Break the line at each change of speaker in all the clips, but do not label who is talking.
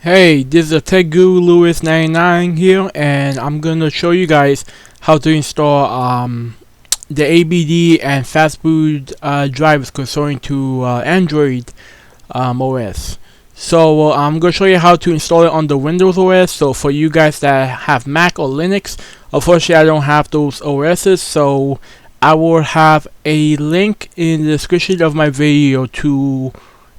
Hey, this is a Tech Guru Lewis 99 here, and I'm gonna show you guys how to install the ABD and Fastboot drivers corresponding to Android OS. So I'm gonna show you how to install it on the Windows OS. So for you guys that have Mac or Linux, unfortunately I don't have those OSs, so I will have a link in the description of my video to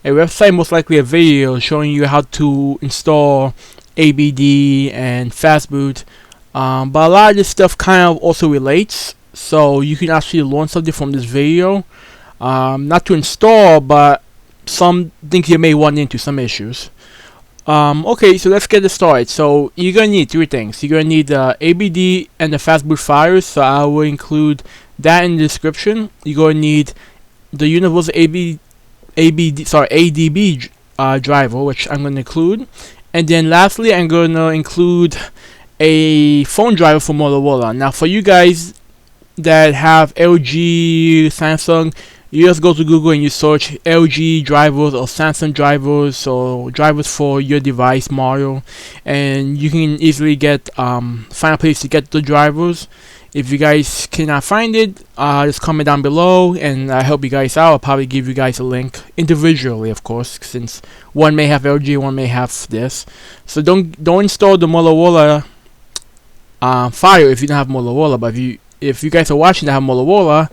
a website, most likely a video showing you how to install ABD and Fastboot. But a lot of this stuff kind of also relates, so you can actually learn something from this video. Not to install, but some things you may run into, some issues. Okay, so let's get it started. So you're gonna need three things. You're gonna need the ABD and the Fastboot files, so I will include that in the description. You're gonna need the universal ADB driver, which I'm going to include, and then lastly I'm going to include a phone driver for Motorola. Now for you guys that have LG, Samsung, you just go to Google and you search LG drivers or Samsung drivers or drivers for your device model, and you can easily get find a place to get the drivers. If you guys cannot find it, just comment down below and I help you guys out. I'll probably give you guys a link individually, of course, since one may have LG, one may have this. So don't install the Motorola file if you don't have Motorola. But if you guys are watching that have Motorola,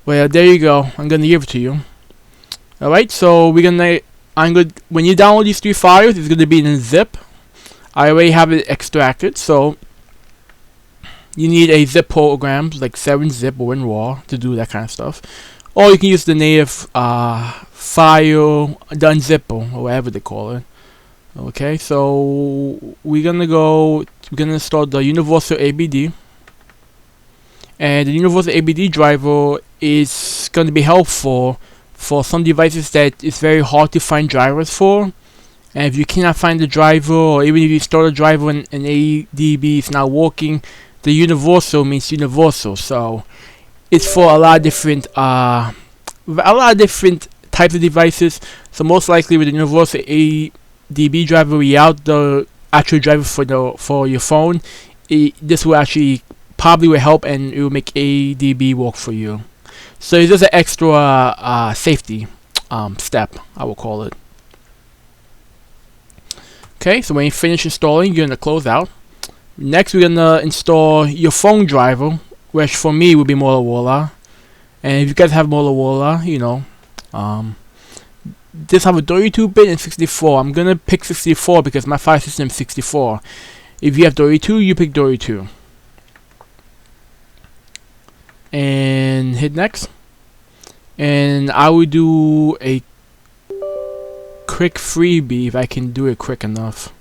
well, there you go. I'm gonna give it to you. All right. So when you download these three files, it's gonna be in a zip. I already have it extracted, so you need a zip program like 7-zip or WinRAR to do that kind of stuff, or you can use the native file, the unzipper, or whatever they call it. Okay, so we're gonna install the universal ABD, and the universal ABD driver is gonna be helpful for some devices that it's very hard to find drivers for. And if you cannot find the driver, or even if you install the driver and ADB is not working, the universal means universal, so it's for a lot of different types of devices. So most likely with the universal ADB driver without the actual driver for your phone, this will actually probably will help and it will make ADB work for you. So it's just an extra safety step, I will call it. Okay, so when you finish installing, you're gonna close out. Next, we're gonna install your phone driver, which for me would be Motorola. And if you guys have Motorola, you know, this have a 32-bit and 64. I'm gonna pick 64 because my file system is 64. If you have 32, you pick 32. And hit next. And I will do a quick freebie if I can do it quick enough.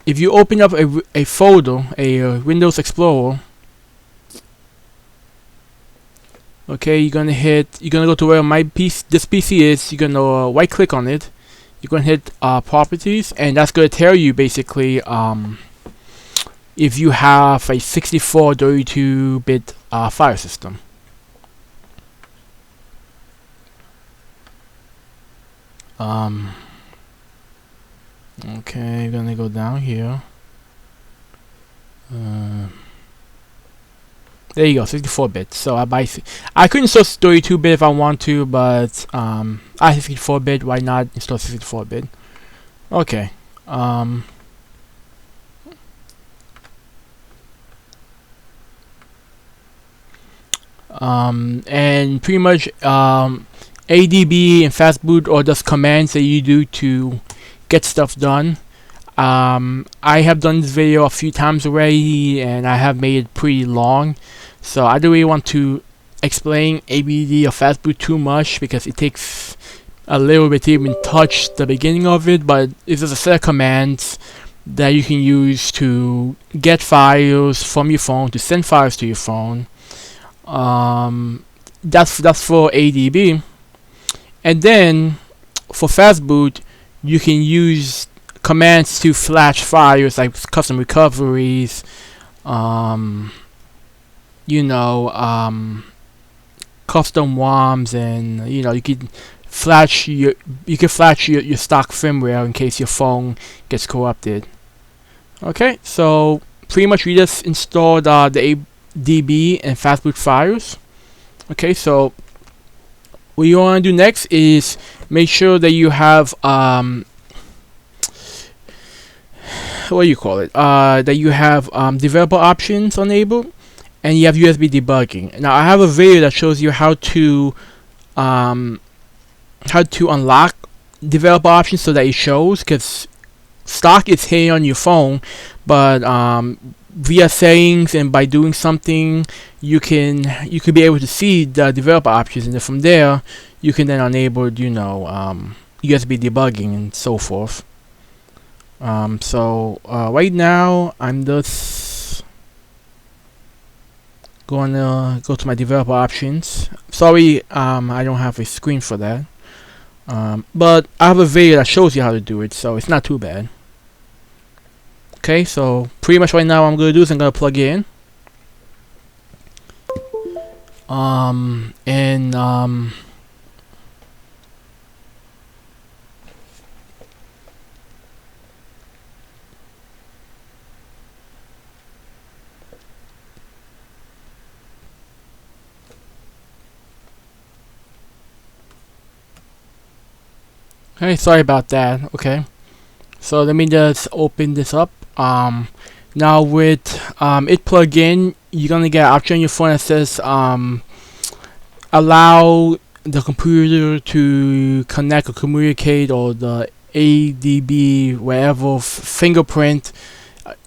If you open up a folder, a Windows Explorer, okay, you're gonna go to where this PC is. You're gonna right click on it. You're gonna hit properties, and that's gonna tell you basically if you have a 64 32-bit file system. Okay, gonna go down here. There you go, 64-bit. So I could install 32-bit if I want to, but I have 64-bit. Why not install 64-bit? Okay. And pretty much ADB and Fastboot are just commands that you do to get stuff done. I have done this video a few times already and I have made it pretty long, so I don't really want to explain ABD or Fastboot too much because it takes a little bit to even touch the beginning of it. But it's just a set of commands that you can use to get files from your phone, to send files to your phone. That's for ADB. And then for Fastboot, you can use commands to flash files like custom recoveries, custom ROMs, and you can flash your stock firmware in case your phone gets corrupted. Okay, so pretty much we just installed the ADB and Fastboot files. Okay, so what you want to do next is make sure that you have what do you call it? That you have developer options enabled, and you have USB debugging. Now I have a video that shows you how to unlock developer options so that it shows, because stock is hidden on your phone, but via settings and by doing something you could be able to see the developer options, and then from there you can then enable USB debugging and so forth. So right now I'm just gonna go to my developer options. Sorry, I don't have a screen for that, but I have a video that shows you how to do it, so it's not too bad. Okay, so pretty much right now what I'm gonna do is I'm gonna plug it in, okay, sorry about that. Okay, so let me just open this up. Now with it plugged in, you're gonna get an option on your phone that says allow the computer to connect or communicate, or the ADB whatever fingerprint.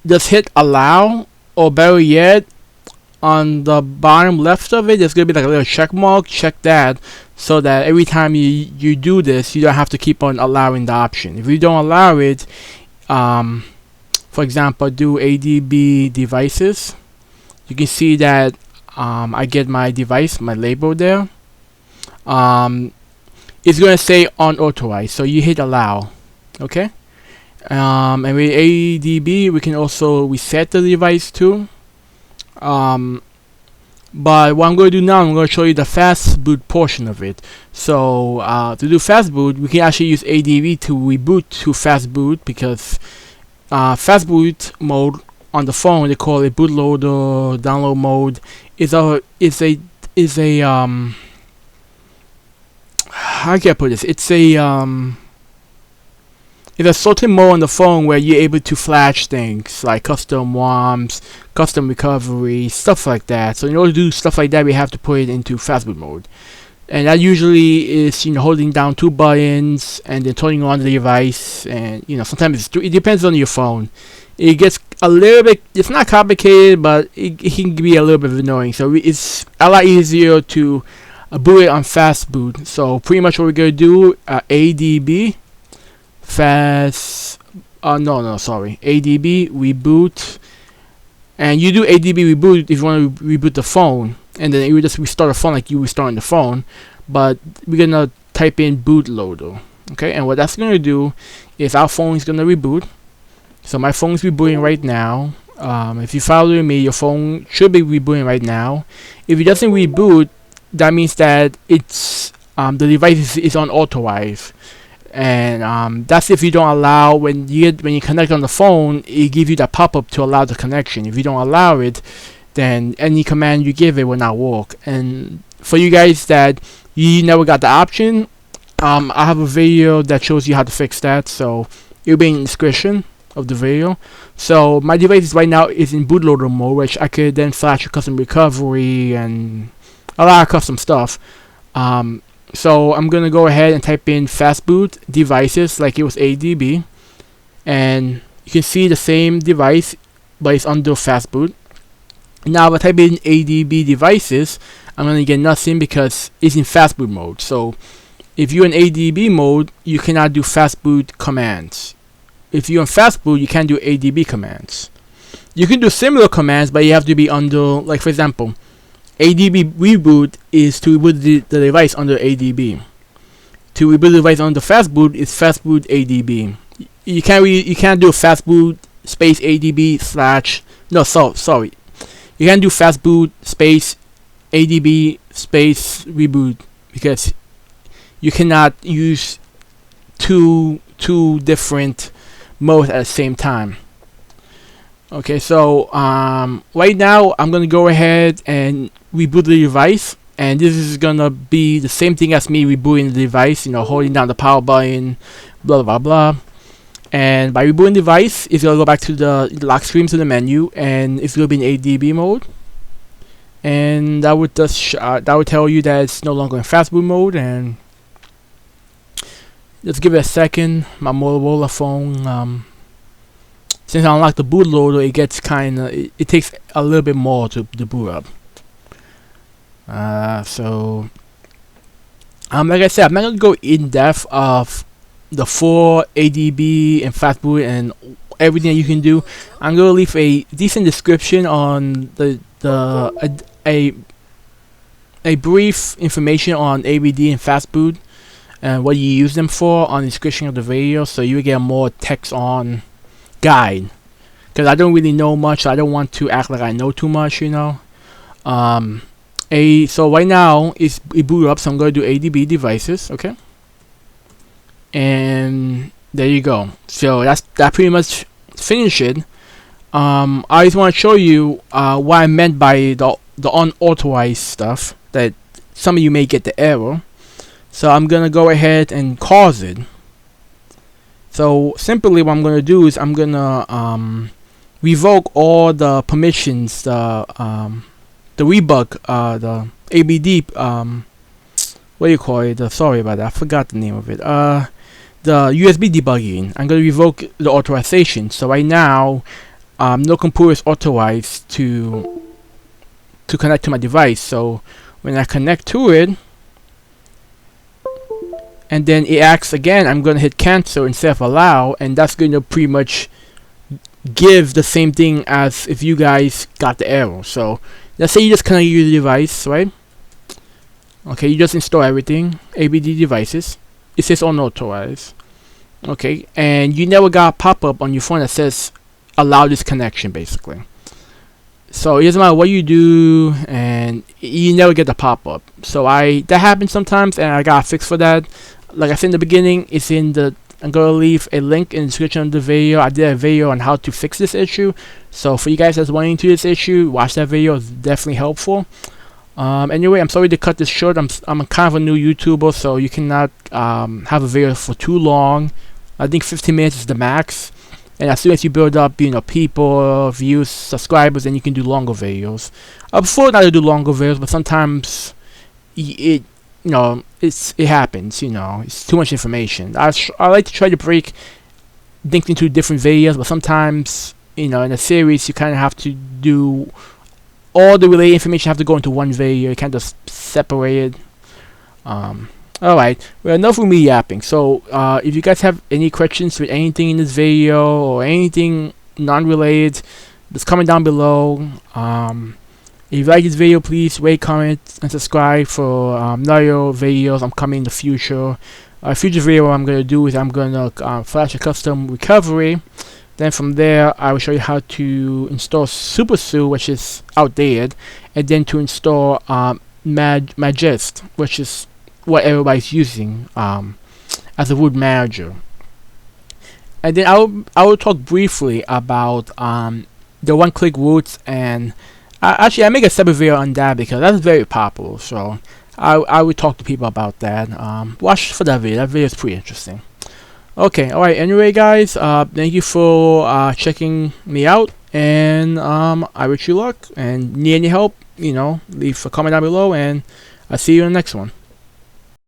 Just hit allow, or better yet, on the bottom left of it there's gonna be like a little check mark. Check that, so that every time you do this, you don't have to keep on allowing the option. If you don't allow it, for example, do ADB devices, you can see that I get my device, my label there. It's gonna say unauthorized, so you hit allow. Okay, and with ADB we can also reset the device too. But what I'm going to do now, I'm going to show you the Fastboot portion of it. So to do Fastboot, we can actually use ADB to reboot to Fastboot, because Fastboot mode on the phone, they call it bootloader download mode, is a how can I put this? It's a certain mode on the phone where you're able to flash things like custom ROMs, custom recoveries, stuff like that. So in order to do stuff like that, we have to put it into Fastboot mode, and that usually is holding down 2 buttons and then turning on the device. And sometimes it depends on your phone. It gets a little bit, it's not complicated, but it can be a little bit annoying. So it's a lot easier to boot it on Fastboot. So pretty much what we're gonna do, ADB ADB reboot, and you do ADB reboot if you want to reboot the phone, and then it will just restart the phone like you restarting the phone. But we're gonna type in bootloader. Okay, and what that's gonna do is our phone is gonna reboot. So my phone is rebooting right now. If you follow me, your phone should be rebooting right now. If it doesn't reboot, that means that it's the device is unauthorized. And that's if you don't allow, when you connect on the phone, it gives you that pop-up to allow the connection. If you don't allow it, then any command you give it will not work. And for you guys that you never got the option, I have a video that shows you how to fix that, so it'll be in the description of the video. So my device right now is in bootloader mode, which I could then flash a custom recovery and a lot of custom stuff. So I'm gonna go ahead and type in Fastboot devices like it was ADB, and you can see the same device, but it's under Fastboot. Now if I type in ADB devices, I'm gonna get nothing because it's in Fastboot mode. So if you're in ADB mode, you cannot do Fastboot commands. If you're in Fastboot, you can't do ADB commands. You can do similar commands, but you have to be under, like for example, ADB Reboot is to reboot the device under ADB. To reboot the device under Fastboot is Fastboot ADB. You can't do Fastboot space ADB slash, no, sorry. You can't do Fastboot space ADB space reboot, because you cannot use two different modes at the same time. Okay, so right now I'm gonna go ahead and reboot the device, and this is gonna be the same thing as me rebooting the device, you know, holding down the power button, blah blah blah. And by rebooting the device, it's gonna go back to the lock screen, to the menu, and it's gonna be in ADB mode, and that would just that would tell you that it's no longer in Fastboot mode. And let's give it a second. My Motorola phone, since I unlock the bootloader, it gets it takes a little bit more to boot up. So like I said, I'm not gonna go in depth of the 4 ADB and Fastboot and everything that you can do. I'm gonna leave a decent description on a brief information on ABD and Fastboot and what you use them for on the description of the video, so you get more text on guide, because I don't really know much, so I don't want to act like I know too much, you know. So right now it boot up, so I'm going to do ADB devices, okay, and there you go. So that pretty much finished it. I just want to show you what I meant by the unauthorized stuff, that some of you may get the error. So I'm gonna go ahead and cause it. So simply what I'm gonna do is I'm gonna revoke all the permissions, the rebug, the ABD, what do you call it? Sorry about that, I forgot the name of it. The USB debugging. I'm gonna revoke the authorization. So right now, no computer is authorized to connect to my device. So when I connect to it, and then it asks again, I'm gonna hit cancel instead of allow, and that's gonna pretty much give the same thing as if you guys got the error. So let's say you just connect your device, right? Okay, you just install everything, ABD devices. It says unauthorized. Okay, and you never got a pop-up on your phone that says allow this connection, basically. So it doesn't matter what you do, and you never get the pop-up. So that happens sometimes, and I got a fix for that. Like I said in the beginning, it's in the, I'm gonna leave a link in the description of the video. I did a video on how to fix this issue. So for you guys that's wanting to this issue, watch that video. It's definitely helpful. Anyway, I'm sorry to cut this short. I'm kind of a new YouTuber, so you cannot have a video for too long. I think 15 minutes is the max. And as soon as you build up, you know, people, views, subscribers, then you can do longer videos. I prefer not to do longer videos, but sometimes it happens. You know, it's too much information. I like to try to break things into different videos, but sometimes, you know, in a series you kind of have to do all the related information have to go into one video. You can't just separate it. Alright, well, enough with me yapping. So if you guys have any questions with anything in this video or anything non-related, just comment down below. If you like this video, please rate, comment, and subscribe for other videos I'm coming in the future. Future video I'm going to do is I'm going to flash a custom recovery. Then from there I will show you how to install SuperSU, which is outdated, and then to install Magist, which is what everybody's using as a root manager. And then I will talk briefly about the one-click roots, and actually I make a separate video on that because that's very popular. So I will talk to people about that. Watch for that video. That video is pretty interesting. Okay, alright, anyway guys, thank you for checking me out, and I wish you luck, and need any help, you know, leave a comment down below, and I'll see you in the next one.